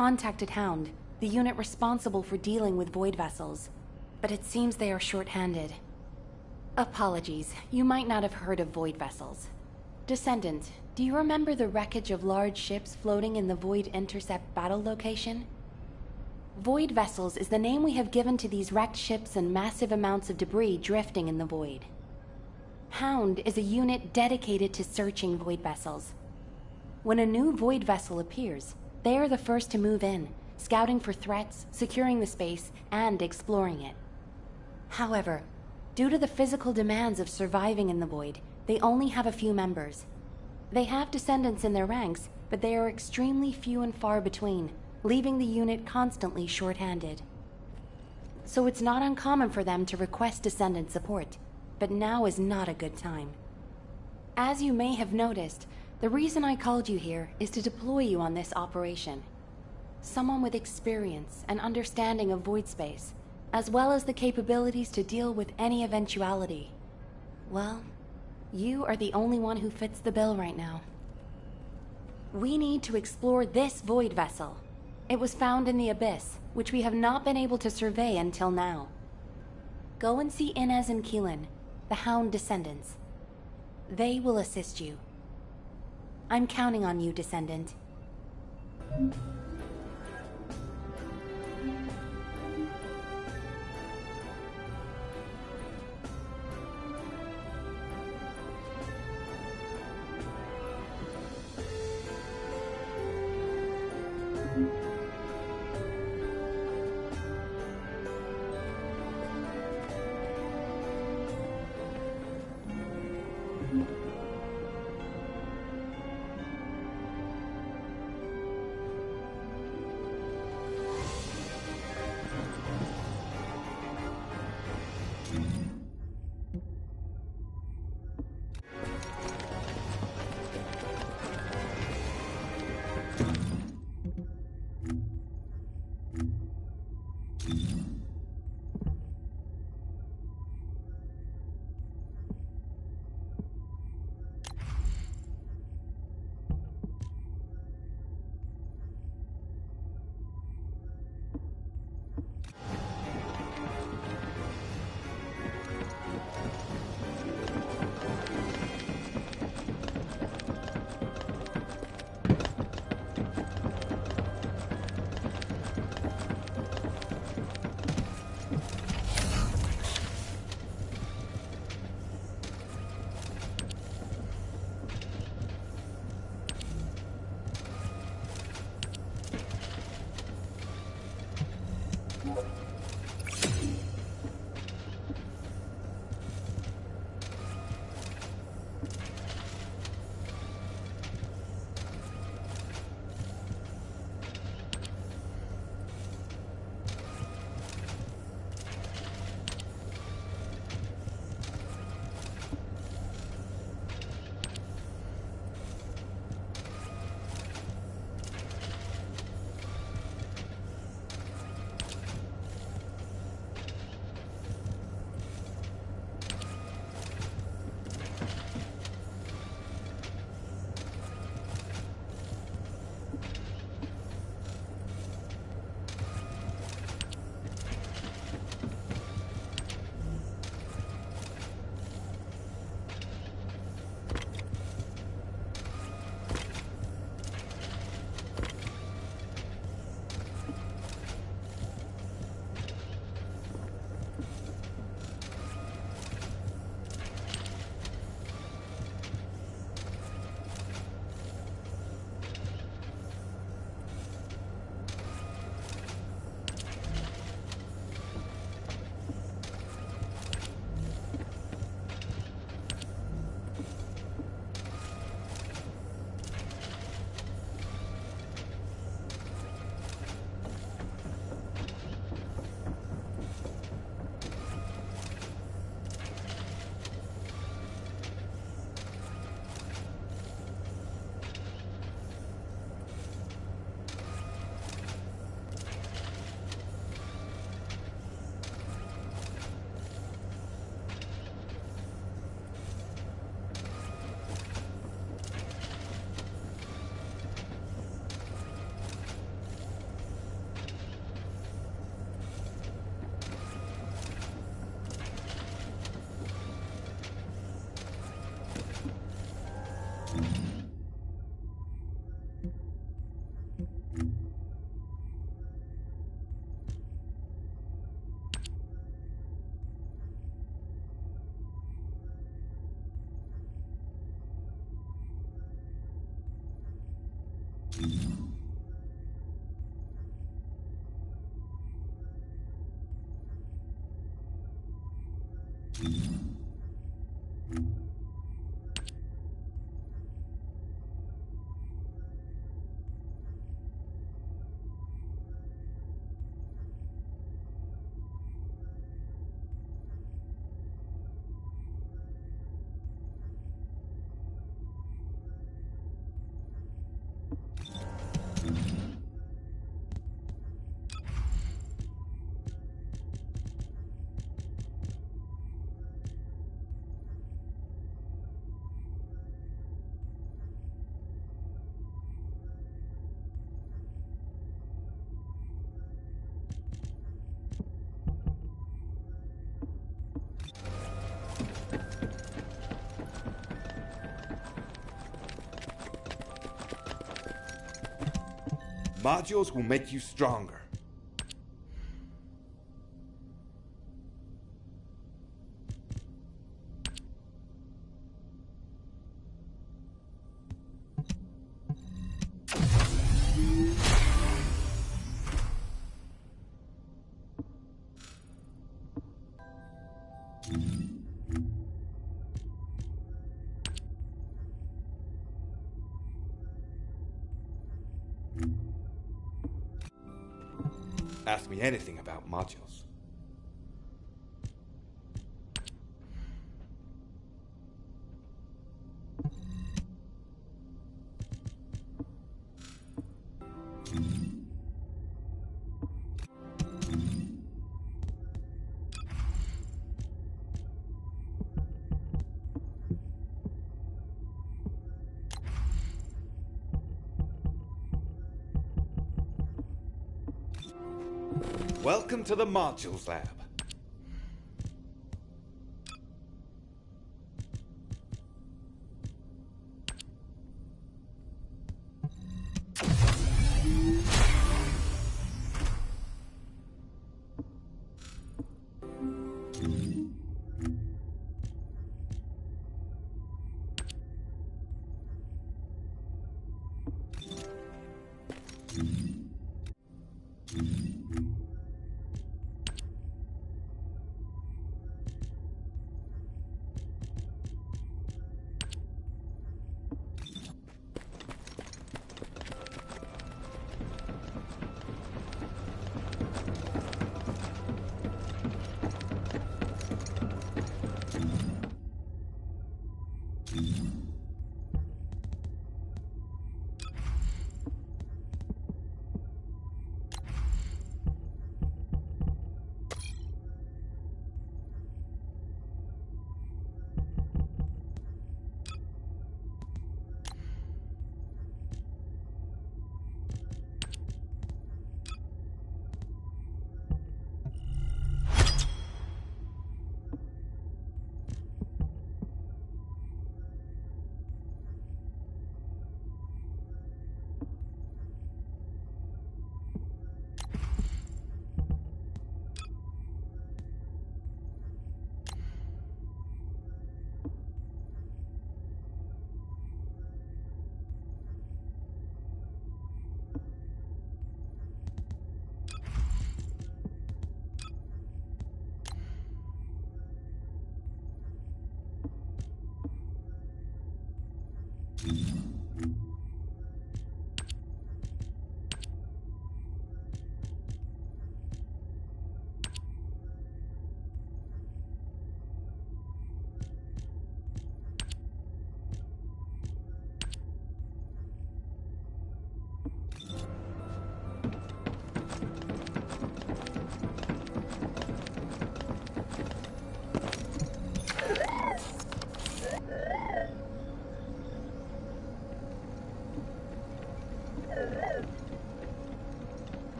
contacted Hound, the unit responsible for dealing with void vessels, but it seems they are short-handed. Apologies, you might not have heard of void vessels. Descendant, do you remember the wreckage of large ships floating in the Void Intercept battle location? Void vessels is the name we have given to these wrecked ships and massive amounts of debris drifting in the void. Hound is a unit dedicated to searching void vessels. When a new void vessel appears, they are the first to move in, scouting for threats, securing the space, and exploring it. However, due to the physical demands of surviving in the void, they only have a few members. They have descendants in their ranks, but they are extremely few and far between, leaving the unit constantly short-handed. So it's not uncommon for them to request descendant support, but now is not a good time. As you may have noticed, the reason I called you here is to deploy you on this operation. Someone with experience and understanding of void space, as well as the capabilities to deal with any eventuality. Well, you are the only one who fits the bill right now. We need to explore this void vessel. It was found in the Abyss, which we have not been able to survey until now. Go and see Inez and Keelan, the Hound descendants. They will assist you. I'm counting on you, Descendant. Modules will make you stronger. Ask me anything about modules. Welcome to the Modules Lab.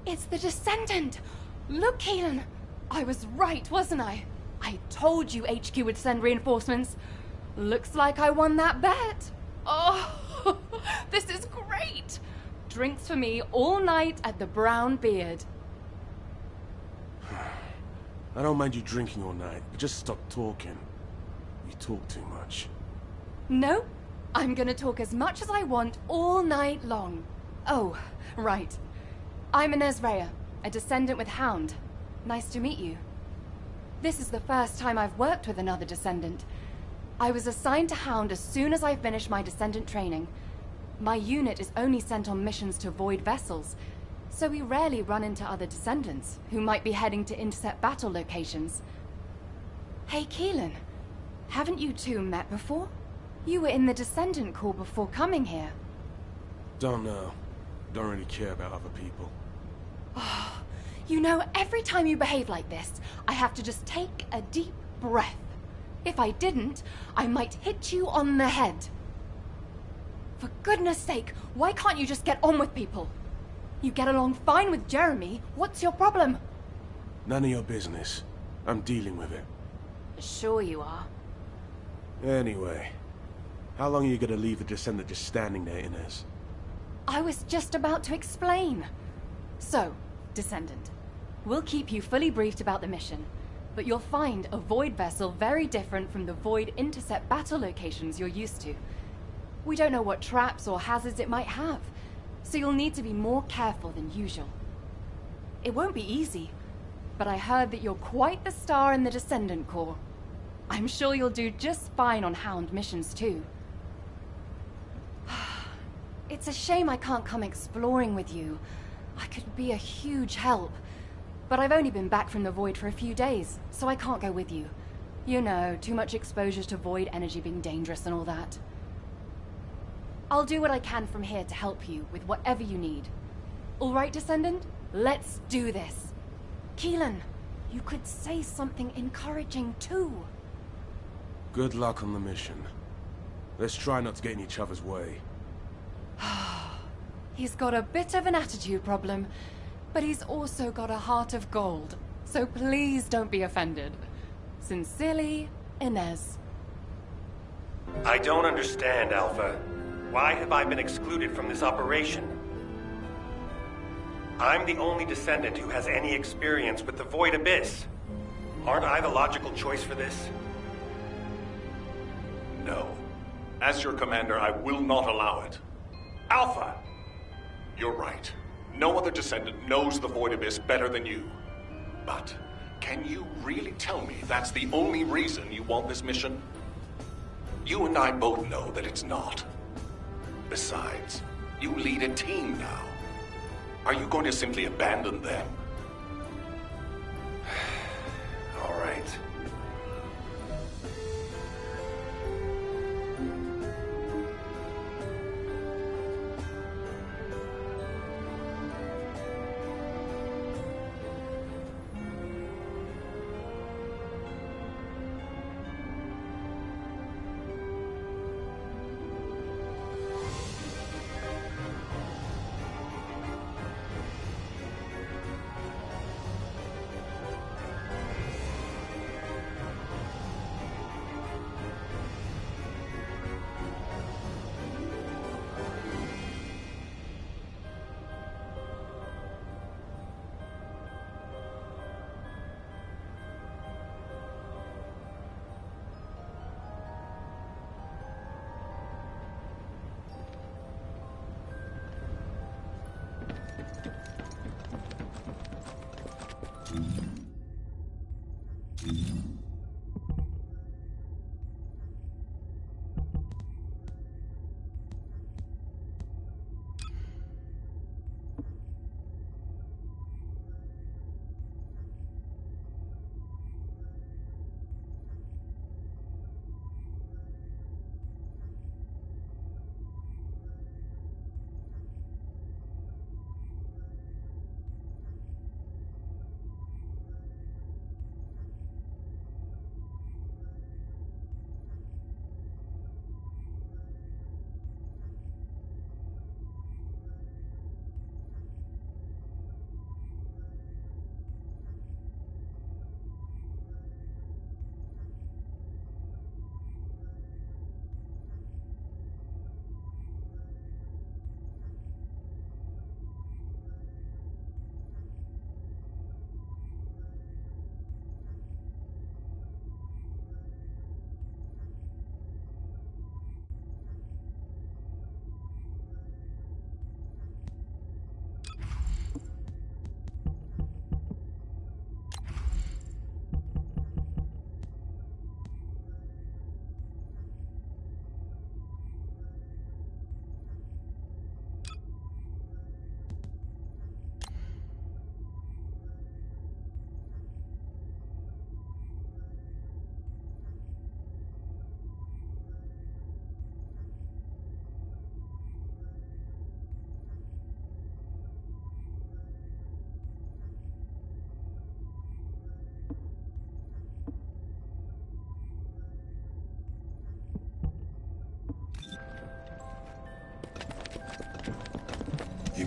It's the Descendant! Look, Keelan! I was right, wasn't I? I told you HQ would send reinforcements. Looks like I won that bet. Oh, this is great! Drinks for me all night at the Brown Beard. I don't mind you drinking all night, but just stop talking. You talk too much. No, I'm gonna talk as much as I want all night long. Oh, right. I'm Inez Rhea, a Descendant with Hound. Nice to meet you. This is the first time I've worked with another Descendant. I was assigned to Hound as soon as I finished my Descendant training. My unit is only sent on missions to Void vessels, so we rarely run into other Descendants who might be heading to intercept battle locations. Hey, Keelan, haven't you two met before? You were in the Descendant Corps before coming here. Don't know. Don't really care about other people. Oh, you know, every time you behave like this, I have to just take a deep breath. If I didn't, I might hit you on the head. For goodness sake, why can't you just get on with people? You get along fine with Jeremy. What's your problem? None of your business. I'm dealing with it. Sure you are. Anyway, how long are you gonna leave the Descendant just standing there, Inez? I was just about to explain. So, Descendant, we'll keep you fully briefed about the mission, but you'll find a Void vessel very different from the Void intercept battle locations you're used to. We don't know what traps or hazards it might have, so you'll need to be more careful than usual. It won't be easy, but I heard that you're quite the star in the Descendant Corps. I'm sure you'll do just fine on Hound missions too. It's a shame I can't come exploring with you. I could be a huge help. But I've only been back from the Void for a few days, so I can't go with you. You know, too much exposure to Void energy being dangerous and all that. I'll do what I can from here to help you with whatever you need. All right, Descendant? Let's do this. Keelan, you could say something encouraging too. Good luck on the mission. Let's try not to get in each other's way. He's got a bit of an attitude problem, but he's also got a heart of gold. So please don't be offended. Sincerely, Inez. I don't understand, Alpha. Why have I been excluded from this operation? I'm the only Descendant who has any experience with the Void Abyss. Aren't I the logical choice for this? No. As your commander, I will not allow it. Alpha! You're right. No other Descendant knows the Void Abyss better than you. But can you really tell me that's the only reason you want this mission? You and I both know that it's not. Besides, you lead a team now. Are you going to simply abandon them? All right.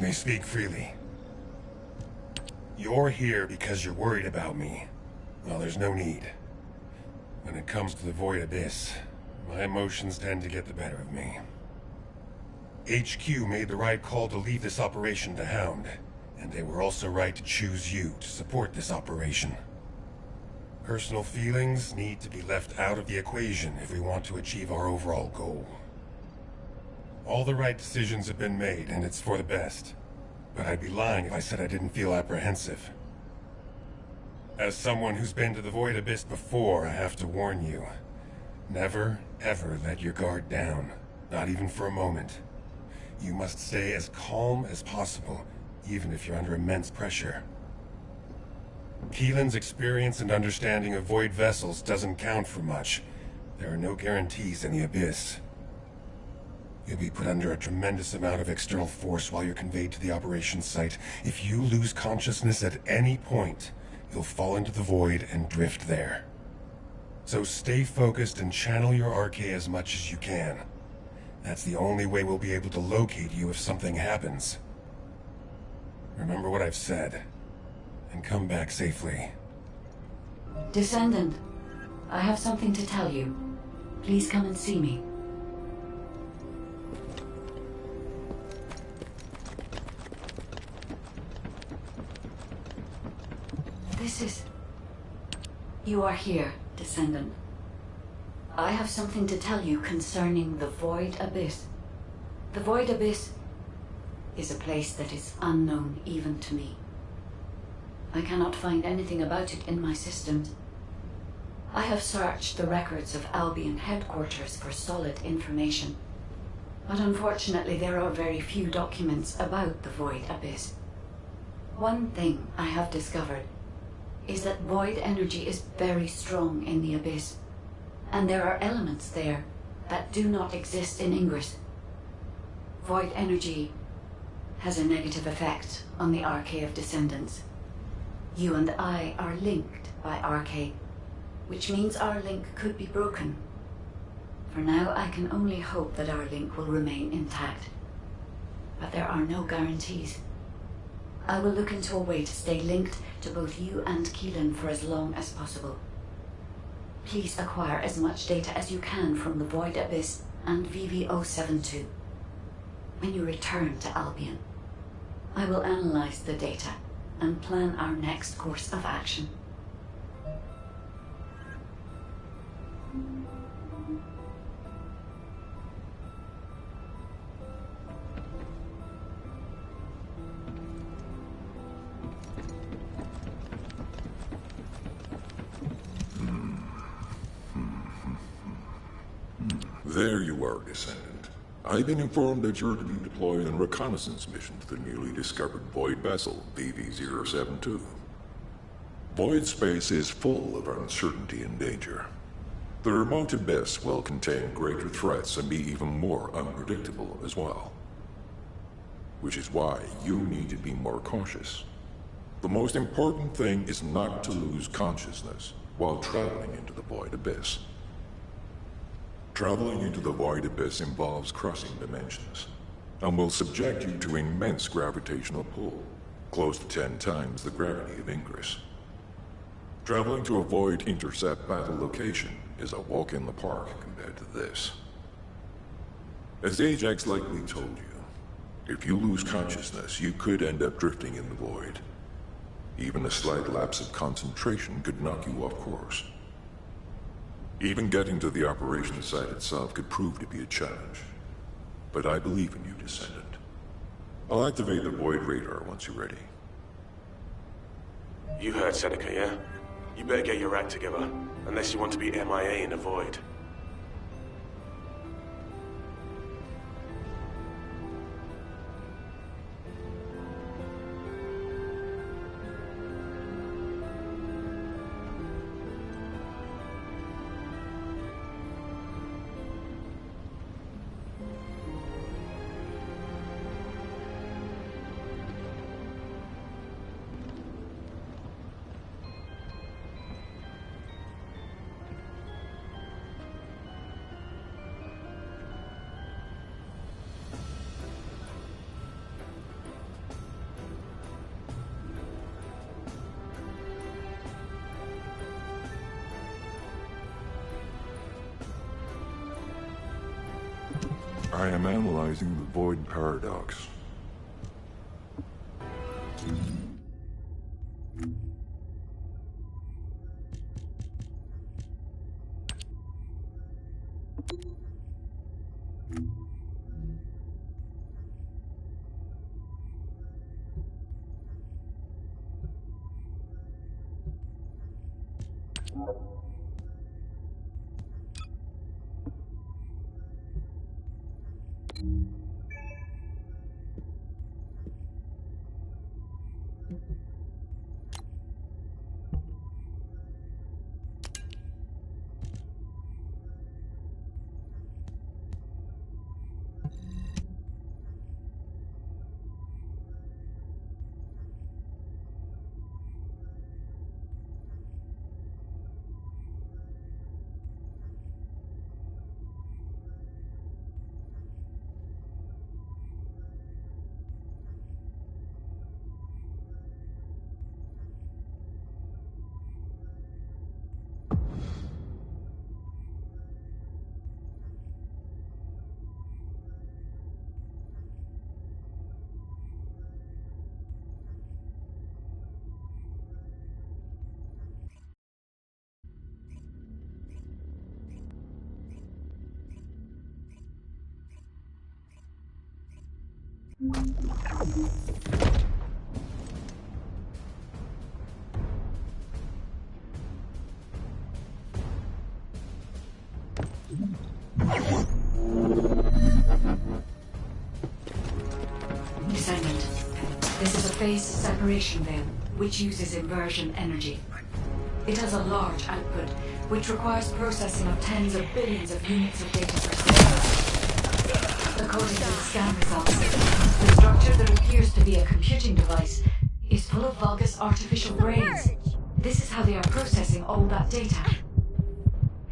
may speak freely. You're here because you're worried about me. Well, there's no need. When it comes to the Void Abyss, my emotions tend to get the better of me. HQ made the right call to leave this operation to Hound, and they were also right to choose you to support this operation. Personal feelings need to be left out of the equation if we want to achieve our overall goal. All the right decisions have been made, and it's for the best. But I'd be lying if I said I didn't feel apprehensive. As someone who's been to the Void Abyss before, I have to warn you. Never, ever let your guard down. Not even for a moment. You must stay as calm as possible, even if you're under immense pressure. Keelan's experience and understanding of Void vessels doesn't count for much. There are no guarantees in the Abyss. You'll be put under a tremendous amount of external force while you're conveyed to the operations site. If you lose consciousness at any point, you'll fall into the Void and drift there. So stay focused and channel your RK as much as you can. That's the only way we'll be able to locate you if something happens. Remember what I've said, and come back safely. Descendant, I have something to tell you. Please come and see me. You are here, Descendant. I have something to tell you concerning the Void Abyss. The Void Abyss is a place that is unknown even to me. I cannot find anything about it in my systems. I have searched the records of Albion headquarters for solid information, but unfortunately there are very few documents about the Void Abyss. One thing I have discovered is that void energy is very strong in the Abyss, and there are elements there that do not exist in Ingress. Void energy has a negative effect on the RK of Descendants. You and I are linked by RK, which means our link could be broken. For now, I can only hope that our link will remain intact. But there are no guarantees. I will look into a way to stay linked to both you and Keelan for as long as possible. Please acquire as much data as you can from the Void Abyss and VV-072. When you return to Albion, I will analyze the data and plan our next course of action. There you are, Descendant. I've been informed that you're to be deployed on a reconnaissance mission to the newly discovered Void vessel, VV-072. Void space is full of uncertainty and danger. The remote abyss will contain greater threats and be even more unpredictable as well. Which is why you need to be more cautious. The most important thing is not to lose consciousness while traveling into the Void Abyss. Traveling into the Void Abyss involves crossing dimensions, and will subject you to immense gravitational pull, close to 10 times the gravity of Ingress. Traveling to a Void intercept battle location is a walk in the park compared to this. As Ajax likely told you, if you lose consciousness, you could end up drifting in the Void. Even a slight lapse of concentration could knock you off course. Even getting to the operations site itself could prove to be a challenge. But I believe in you, Descendant. I'll activate the Void radar once you're ready. You heard Seneca, yeah? You better get your act together, unless you want to be MIA in the Void. I am analyzing the void paradox. Descendant. This is a phase separation veil, which uses inversion energy. It has a large output, which requires processing of tens of billions of units of data per second. According to the scan results, the structure that appears to be a computing device is full of Vulgus artificial brains. This is how they are processing all that data.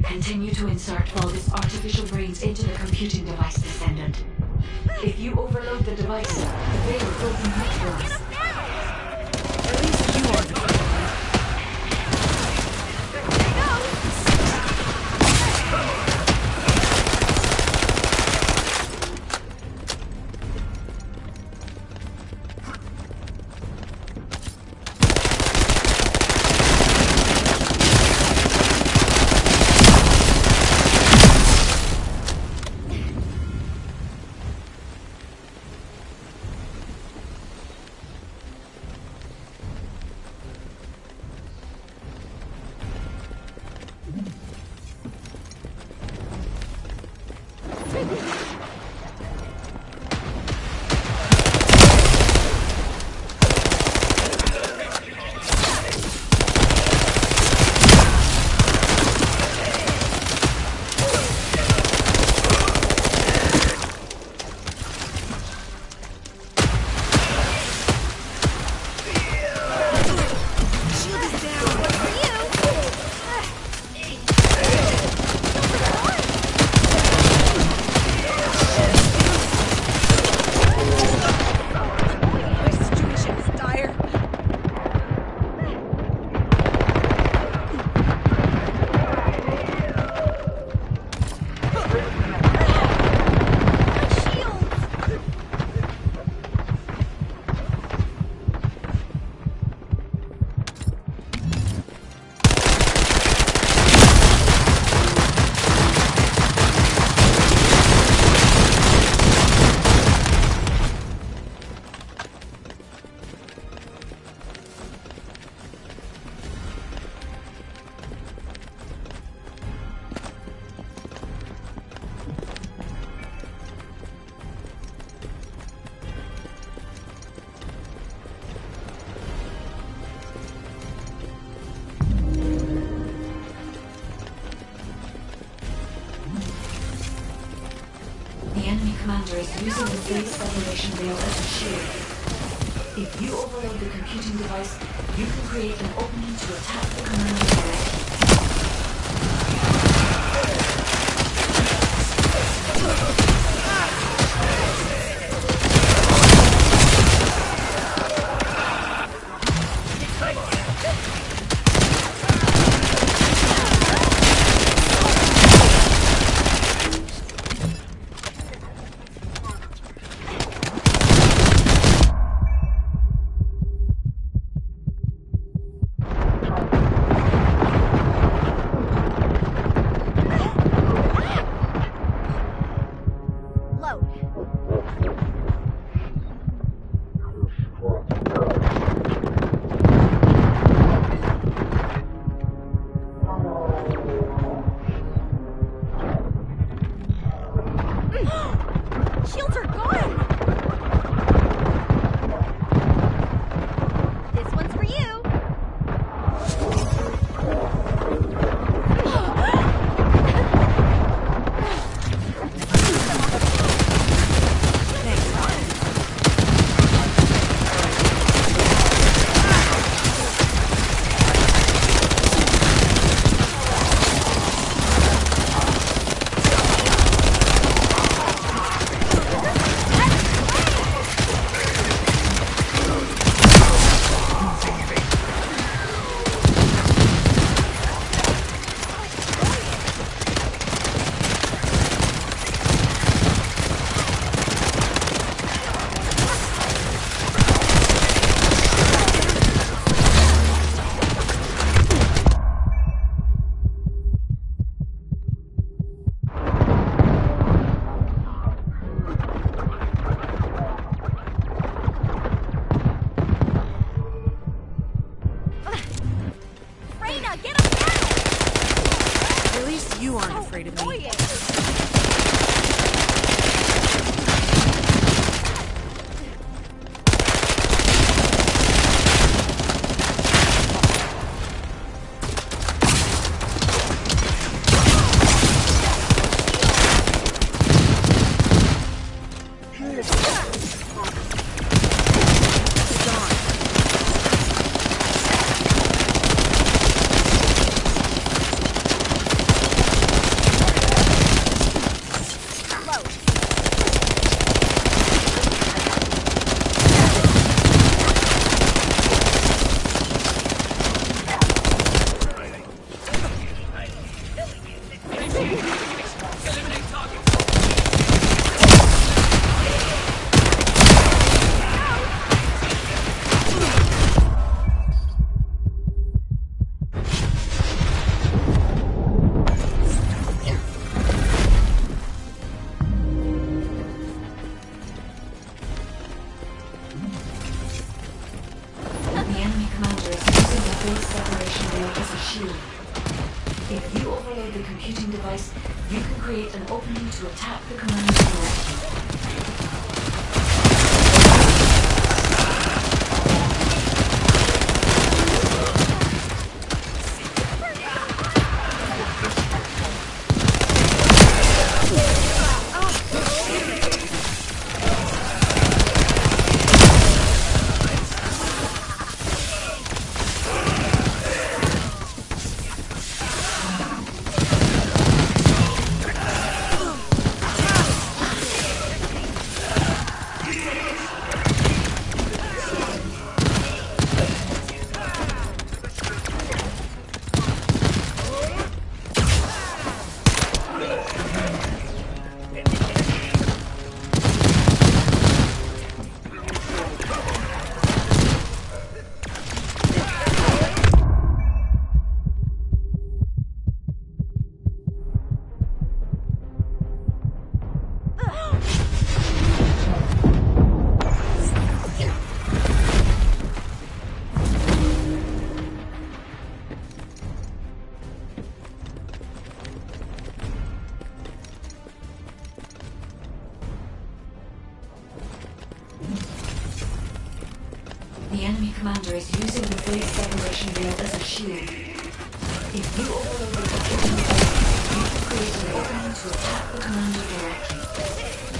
Continue to insert Vulgus artificial brains into the computing device, Descendant. If you overload the device, the veil will be neutralized. At least you are the problem. Commander is using the phase separation veil as a shield. If you overload the computing device, you can create an opening to attack the commander directly. The enemy commander is using the Void separation veil as a shield. If you overload the computing device, you can create an opening to attack the commander directly.